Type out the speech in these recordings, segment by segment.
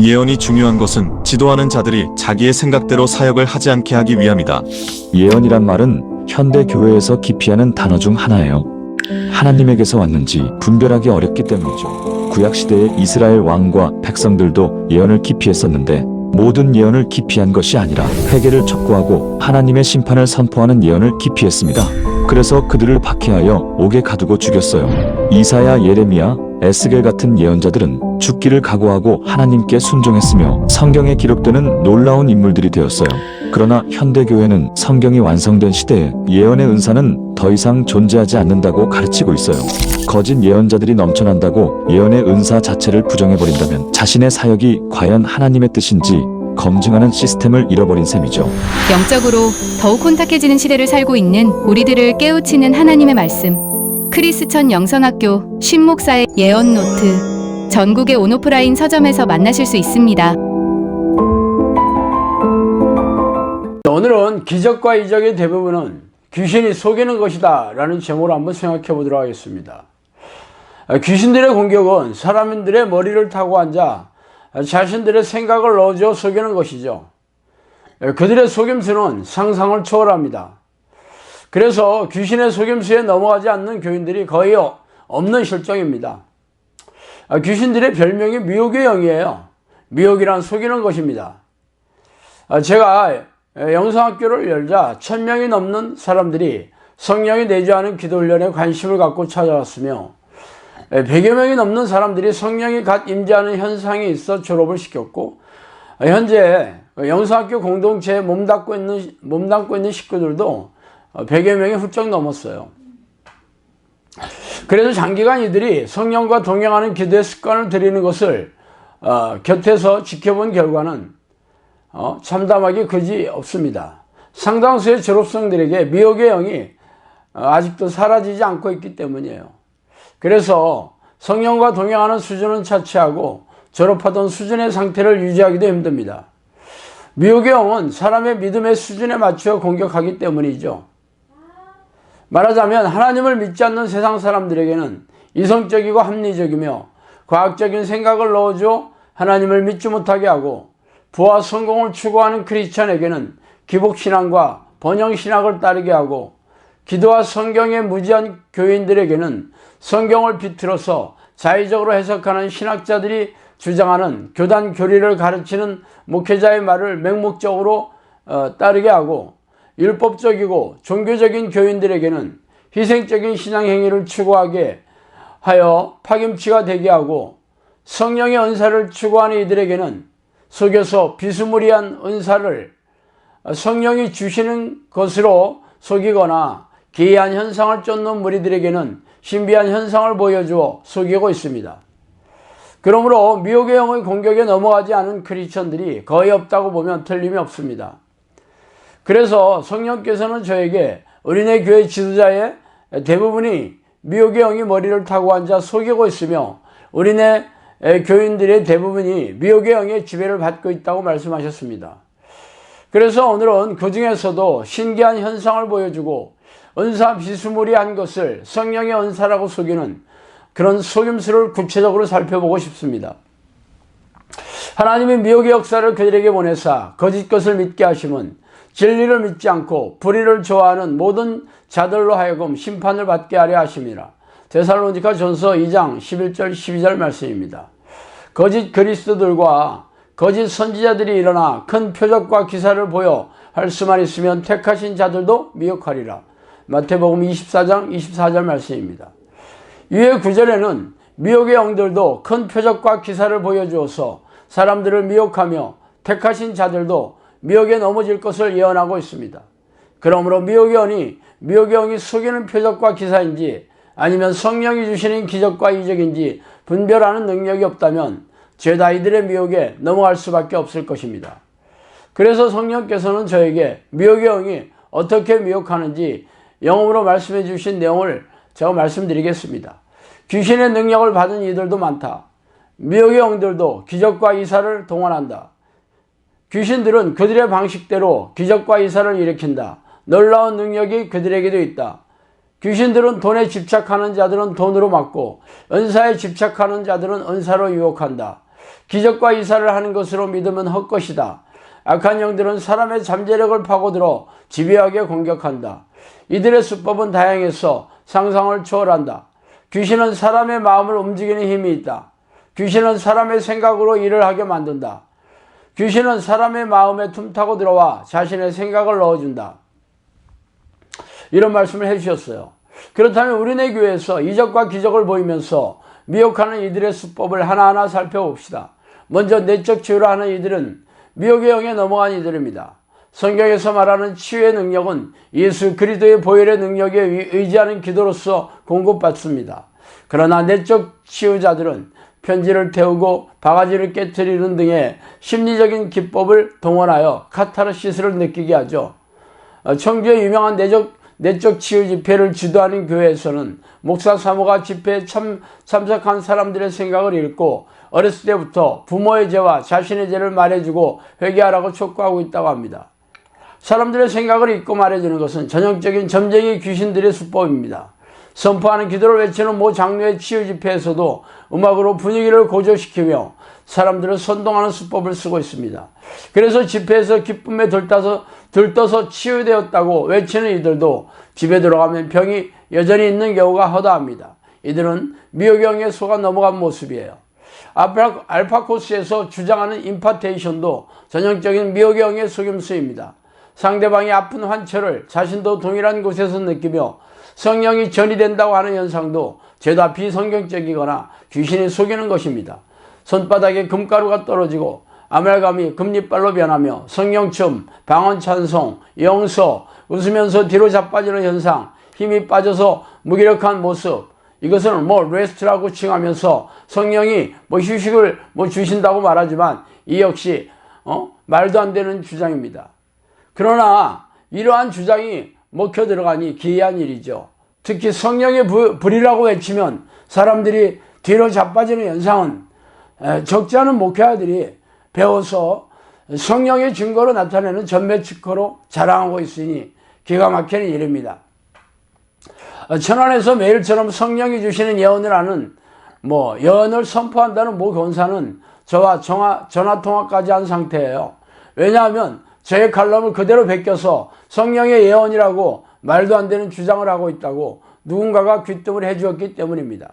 예언이 중요한 것은 지도하는 자들이 자기의 생각대로 사역을 하지 않게 하기 위함이다. 예언이란 말은 현대 교회에서 기피하는 단어 중 하나예요. 하나님에게서 왔는지 분별하기 어렵기 때문이죠. 구약시대의 이스라엘 왕과 백성들도 예언을 기피했었는데 모든 예언을 기피한 것이 아니라 회개를 촉구하고 하나님의 심판을 선포하는 예언을 기피했습니다. 그래서 그들을 박해하여 옥에 가두고 죽였어요. 이사야, 예레미야, 에스겔 같은 예언자들은 죽기를 각오하고 하나님께 순종했으며 성경에 기록되는 놀라운 인물들이 되었어요. 그러나 현대교회는 성경이 완성된 시대에 예언의 은사는 더 이상 존재하지 않는다고 가르치고 있어요. 거짓 예언자들이 넘쳐난다고 예언의 은사 자체를 부정해버린다면 자신의 사역이 과연 하나님의 뜻인지 검증하는 시스템을 잃어버린 셈이죠. 영적으로 더욱 혼탁해지는 시대를 살고 있는 우리들을 깨우치는 하나님의 말씀. 크리스천 영성학교 신목사의 예언 노트. 전국의 온오프라인 서점에서 만나실 수 있습니다. 오늘은 기적과 이적의 대부분은 귀신이 속이는 것이다 라는 제목으로 한번 생각해 보도록 하겠습니다. 귀신들의 공격은 사람들의 머리를 타고 앉아 자신들의 생각을 넣어줘 속이는 것이죠. 그들의 속임수는 상상을 초월합니다. 그래서 귀신의 속임수에 넘어가지 않는 교인들이 거의 없는 실정입니다. 귀신들의 별명이 미혹의 영이에요. 미혹이란 속이는 것입니다. 제가 영성학교를 열자 1000명이 넘는 사람들이 성령이 내주하는 기도훈련에 관심을 갖고 찾아왔으며 100여 명이 넘는 사람들이 성령이 갓 임재하는 현상이 있어 졸업을 시켰고, 현재 영성학교 공동체에 몸담고 있는 식구들도 100여 명이 훌쩍 넘었어요. 그래서 장기간 이들이 성령과 동행하는 기도의 습관을 들이는 것을 곁에서 지켜본 결과는 참담하기 그지 없습니다. 상당수의 졸업생들에게 미혹의 영이 아직도 사라지지 않고 있기 때문이에요. 그래서 성령과 동행하는 수준은 차치하고 졸업하던 수준의 상태를 유지하기도 힘듭니다. 미혹의 영은 사람의 믿음의 수준에 맞추어 공격하기 때문이죠. 말하자면 하나님을 믿지 않는 세상 사람들에게는 이성적이고 합리적이며 과학적인 생각을 넣어줘 하나님을 믿지 못하게 하고, 부와 성공을 추구하는 크리스천에게는 기복신앙과 번영신학을 따르게 하고, 기도와 성경에 무지한 교인들에게는 성경을 비틀어서 자의적으로 해석하는 신학자들이 주장하는 교단 교리를 가르치는 목회자의 말을 맹목적으로 따르게 하고, 율법적이고 종교적인 교인들에게는 희생적인 신앙행위를 추구하게 하여 파김치가 되게 하고, 성령의 은사를 추구하는 이들에게는 속여서 비스무리한 은사를 성령이 주시는 것으로 속이거나, 기이한 현상을 쫓는 무리들에게는 신비한 현상을 보여주어 속이고 있습니다. 그러므로 미혹의 영의 공격에 넘어가지 않은 크리스천들이 거의 없다고 보면 틀림이 없습니다. 그래서 성령께서는 저에게 우리네 교회 지도자의 대부분이 미혹의 영이 머리를 타고 앉아 속이고 있으며, 우리네 교인들의 대부분이 미혹의 영의 지배를 받고 있다고 말씀하셨습니다. 그래서 오늘은 그 중에서도 신기한 현상을 보여주고 은사 비스무리한 것을 성령의 은사라고 속이는 그런 속임수를 구체적으로 살펴보고 싶습니다. 하나님이 미혹의 역사를 그들에게 보내사 거짓 것을 믿게 하심은 진리를 믿지 않고 불의를 좋아하는 모든 자들로 하여금 심판을 받게 하려 하심이라. 데살로니가 전서 2장 11절 12절 말씀입니다. 거짓 그리스도들과 거짓 선지자들이 일어나 큰 표적과 기사를 보여 할 수만 있으면 택하신 자들도 미혹하리라. 마태복음 24장 24절 말씀입니다. 이에 9절에는 미혹의 영들도 큰 표적과 기사를 보여주어서 사람들을 미혹하며 택하신 자들도 미혹에 넘어질 것을 예언하고 있습니다. 그러므로 미혹의 영이 속이는 표적과 기사인지 아니면 성령이 주시는 기적과 이적인지 분별하는 능력이 없다면 죄다 이들의 미혹에 넘어갈 수밖에 없을 것입니다. 그래서 성령께서는 저에게 미혹의 영이 어떻게 미혹하는지 영어로 말씀해 주신 내용을 제가 말씀드리겠습니다. 귀신의 능력을 받은 이들도 많다. 미혹의 영들도 기적과 이사를 동원한다. 귀신들은 그들의 방식대로 기적과 이사를 일으킨다. 놀라운 능력이 그들에게도 있다. 귀신들은 돈에 집착하는 자들은 돈으로 막고 은사에 집착하는 자들은 은사로 유혹한다. 기적과 이사를 하는 것으로 믿으면 헛것이다. 악한 영들은 사람의 잠재력을 파고들어 집요하게 공격한다. 이들의 수법은 다양해서 상상을 초월한다. 귀신은 사람의 마음을 움직이는 힘이 있다. 귀신은 사람의 생각으로 일을 하게 만든다. 귀신은 사람의 마음에 틈타고 들어와 자신의 생각을 넣어준다. 이런 말씀을 해주셨어요. 그렇다면 우리네 교회에서 이적과 기적을 보이면서 미혹하는 이들의 수법을 하나하나 살펴봅시다. 먼저 내적 치유를 하는 이들은 미혹의 영에 넘어간 이들입니다. 성경에서 말하는 치유의 능력은 예수 그리스도의 보혈의 능력에 의지하는 기도로서 공급받습니다. 그러나 내적 치유자들은 편지를 태우고 바가지를 깨트리는 등의 심리적인 기법을 동원하여 카타르시스를 느끼게 하죠. 청주의 유명한 내적 치유 집회를 주도하는 교회에서는 목사 사모가 집회에 참석한 사람들의 생각을 읽고 어렸을 때부터 부모의 죄와 자신의 죄를 말해주고 회개하라고 촉구하고 있다고 합니다. 사람들의 생각을 읽고 말해주는 것은 전형적인 점쟁이 귀신들의 수법입니다. 선포하는 기도를 외치는 모 장로의 치유 집회에서도 음악으로 분위기를 고조시키며 사람들을 선동하는 수법을 쓰고 있습니다. 그래서 집회에서 기쁨에 들떠서 치유되었다고 외치는 이들도 집에 들어가면 병이 여전히 있는 경우가 허다합니다. 이들은 미혹영에 속아 넘어간 모습이에요. 알파코스에서 주장하는 임파테이션도 전형적인 미혹영의 속임수입니다. 상대방이 아픈 환처를 자신도 동일한 곳에서 느끼며 성령이 전이 된다고 하는 현상도 죄다 비성경적이거나 귀신이 속이는 것입니다. 손바닥에 금가루가 떨어지고 아말감이 금리빨로 변하며 성령춤, 방언찬송, 영서, 웃으면서 뒤로 자빠지는 현상, 힘이 빠져서 무기력한 모습, 이것은 레스트라고 칭하면서 성령이 휴식을 주신다고 말하지만 이 역시 말도 안 되는 주장입니다. 그러나 이러한 주장이 먹혀 들어가니 기이한 일이죠. 특히 성령의 불이라고 외치면 사람들이 뒤로 자빠지는 현상은 적지 않은 목회자들이 배워서 성령의 증거로 나타내는 전매 특허로 자랑하고 있으니 기가 막히는 일입니다. 천안에서 매일처럼 성령이 주시는 예언을 하는 예언을 선포한다는 모 권사는 저와 전화통화까지 한 상태예요. 왜냐하면 저의 칼럼을 그대로 베껴서 성령의 예언이라고 말도 안 되는 주장을 하고 있다고 누군가가 귀뜸을 해주었기 때문입니다.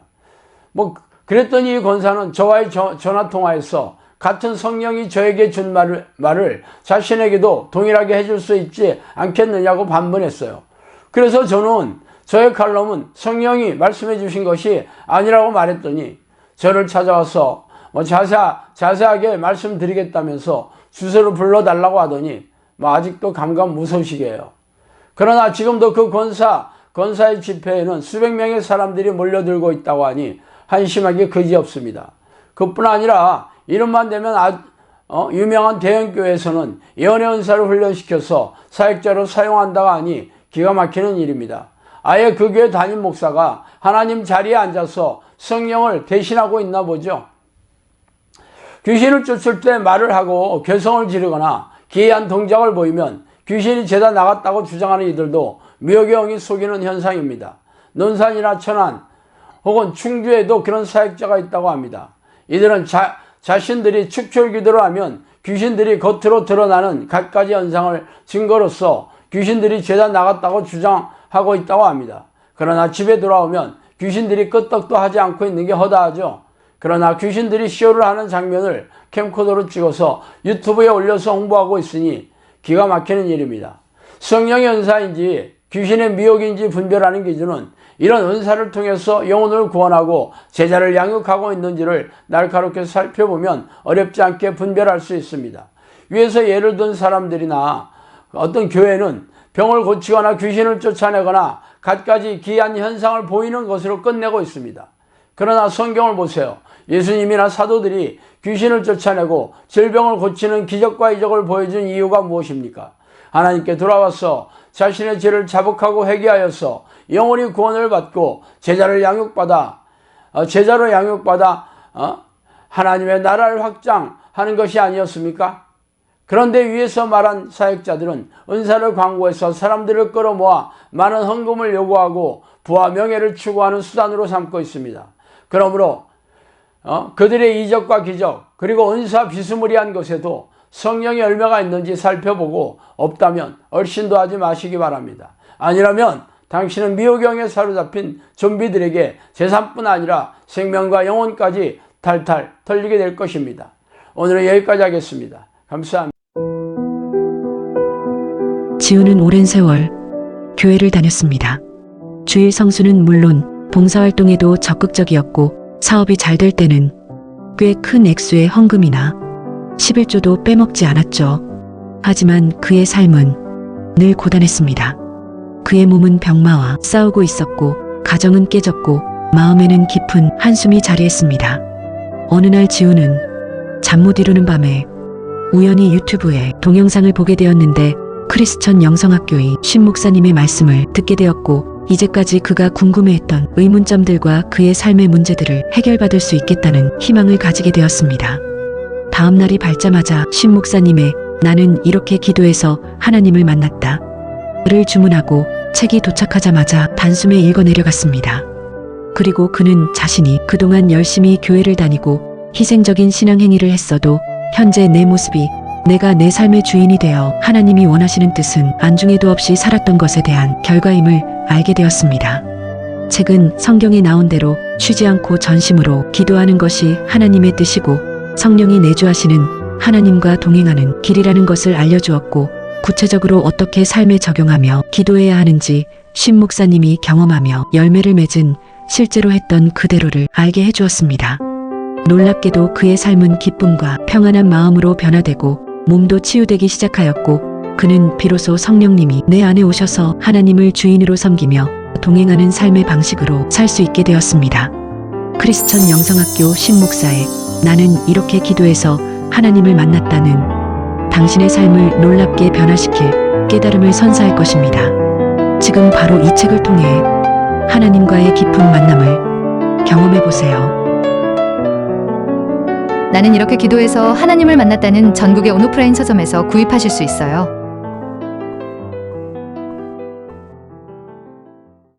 그랬더니 이 권사는 저와의 전화통화에서 같은 성령이 저에게 준 말을 자신에게도 동일하게 해줄 수 있지 않겠느냐고 반문했어요. 그래서 저는 저의 칼럼은 성령이 말씀해 주신 것이 아니라고 말했더니 저를 찾아와서 자세하게 말씀드리겠다면서 주소를 불러달라고 하더니 아직도 감감무소식이에요. 그러나 지금도 그 권사의 집회에는 수백 명의 사람들이 몰려들고 있다고 하니 한심하게 그지없습니다. 그뿐 아니라 이름만 되면 유명한 대형교회에서는 예언의 은사를 훈련시켜서 사역자로 사용한다고 하니 기가 막히는 일입니다. 아예 그 교회 담임 목사가 하나님 자리에 앉아서 성령을 대신하고 있나 보죠. 귀신을 쫓을 때 말을 하고 괴성을 지르거나 기이한 동작을 보이면 귀신이 죄다 나갔다고 주장하는 이들도 미혹의 영이 속이는 현상입니다. 논산이나 천안 혹은 충주에도 그런 사역자가 있다고 합니다. 이들은 자신들이 축출 기도를 하면 귀신들이 겉으로 드러나는 갖가지 현상을 증거로서 귀신들이 죄다 나갔다고 주장하고 있다고 합니다. 그러나 집에 돌아오면 귀신들이 끄떡도 하지 않고 있는 게 허다하죠. 그러나 귀신들이 쇼를 하는 장면을 캠코더로 찍어서 유튜브에 올려서 홍보하고 있으니 기가 막히는 일입니다. 성령의 은사인지 귀신의 미혹인지 분별하는 기준은 이런 은사를 통해서 영혼을 구원하고 제자를 양육하고 있는지를 날카롭게 살펴보면 어렵지 않게 분별할 수 있습니다. 위에서 예를 든 사람들이나 어떤 교회는 병을 고치거나 귀신을 쫓아내거나 갖가지 기이한 현상을 보이는 것으로 끝내고 있습니다. 그러나 성경을 보세요. 예수님이나 사도들이 귀신을 쫓아내고 질병을 고치는 기적과 이적을 보여준 이유가 무엇입니까? 하나님께 돌아와서 자신의 죄를 자복하고 회개하여서 영원히 구원을 받고 제자로 양육받아 하나님의 나라를 확장하는 것이 아니었습니까? 그런데 위에서 말한 사역자들은 은사를 광고해서 사람들을 끌어모아 많은 헌금을 요구하고 부와 명예를 추구하는 수단으로 삼고 있습니다. 그러므로 그들의 이적과 기적, 그리고 은사 비스무리한 것에도 성령의 열매가 있는지 살펴보고 없다면 얼씬도 하지 마시기 바랍니다. 아니라면 당신은 미호경에 사로잡힌 좀비들에게 재산뿐 아니라 생명과 영혼까지 탈탈 털리게 될 것입니다. 오늘은 여기까지 하겠습니다. 감사합니다. 지우는 오랜 세월 교회를 다녔습니다. 주일 성수는 물론 봉사활동에도 적극적이었고 사업이 잘 될 때는 꽤 큰 액수의 헌금이나 11조도 빼먹지 않았죠. 하지만 그의 삶은 늘 고단했습니다. 그의 몸은 병마와 싸우고 있었고 가정은 깨졌고 마음에는 깊은 한숨이 자리했습니다. 어느 날 지우는 잠 못 이루는 밤에 우연히 유튜브에 동영상을 보게 되었는데 크리스천 영성학교의 신 목사님의 말씀을 듣게 되었고 이제까지 그가 궁금해했던 의문점들과 그의 삶의 문제들을 해결받을 수 있겠다는 희망을 가지게 되었습니다. 다음 날이 밝자마자 신 목사님의 나는 이렇게 기도해서 하나님을 만났다 를 주문하고 책이 도착하자마자 단숨에 읽어 내려갔습니다. 그리고 그는 자신이 그동안 열심히 교회를 다니고 희생적인 신앙 행위를 했어도 현재 내 모습이 내가 내 삶의 주인이 되어 하나님이 원하시는 뜻은 안중에도 없이 살았던 것에 대한 결과임을 알게 되었습니다. 책은 성경에 나온 대로 쉬지 않고 전심으로 기도하는 것이 하나님의 뜻이고 성령이 내주하시는 하나님과 동행하는 길이라는 것을 알려주었고 구체적으로 어떻게 삶에 적용하며 기도해야 하는지 신 목사님이 경험하며 열매를 맺은 실제로 했던 그대로를 알게 해주었습니다. 놀랍게도 그의 삶은 기쁨과 평안한 마음으로 변화되고 몸도 치유되기 시작하였고 그는 비로소 성령님이 내 안에 오셔서 하나님을 주인으로 섬기며 동행하는 삶의 방식으로 살 수 있게 되었습니다. 크리스천 영성학교 신목사의 나는 이렇게 기도해서 하나님을 만났다는 당신의 삶을 놀랍게 변화시킬 깨달음을 선사할 것입니다. 지금 바로 이 책을 통해 하나님과의 깊은 만남을 경험해 보세요. 나는 이렇게 기도해서 하나님을 만났다는 전국의 온오프라인 서점에서 구입하실 수 있어요.